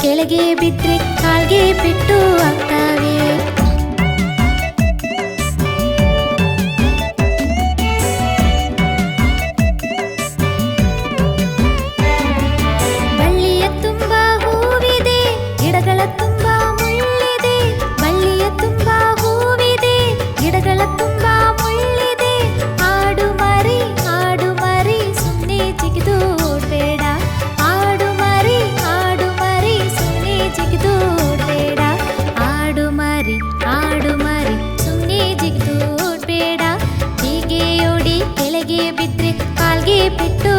ಕೆಳಗೆ ಬಿದ್ರೆ ಕಾಲ್ಗೆ ಪೆಟ್ಟು ಆಗ್ತಾವೆ. ಬಳ್ಳಿಯ ತುಂಬ ಹೂವಿದೆ, ಗಿಡಗಳ ತುಂಬ ಮುಳ್ಳಿದೆ. ಬಳ್ಳಿಯ ತುಂಬ ಹೂವಿದೆ, ಗಿಡಗಳ ತುಂಬ ಮುಳ್ಳಿದೆ. ಆಡು ಮರಿ ಸುಮ್ಮನೆ ಜಿಗಿದು ಓಡ್ಬೇಡ. ಆಡು ಮರಿ ಸುಮ್ಮನೆ ಜಿಗಿದು ಓಡ್ಬೇಡ. ಆಡು ಮರಿ ಸುಮ್ಮನೆ ಜಿಗಿದು ಓಡ್ಬೇಡ. ಹೀಗೆ ಓಡಿ ಕೆಳಗೆ ಬಿದ್ರೆ ಕಾಲ್ಗೆ ಪೆಟ್ಟು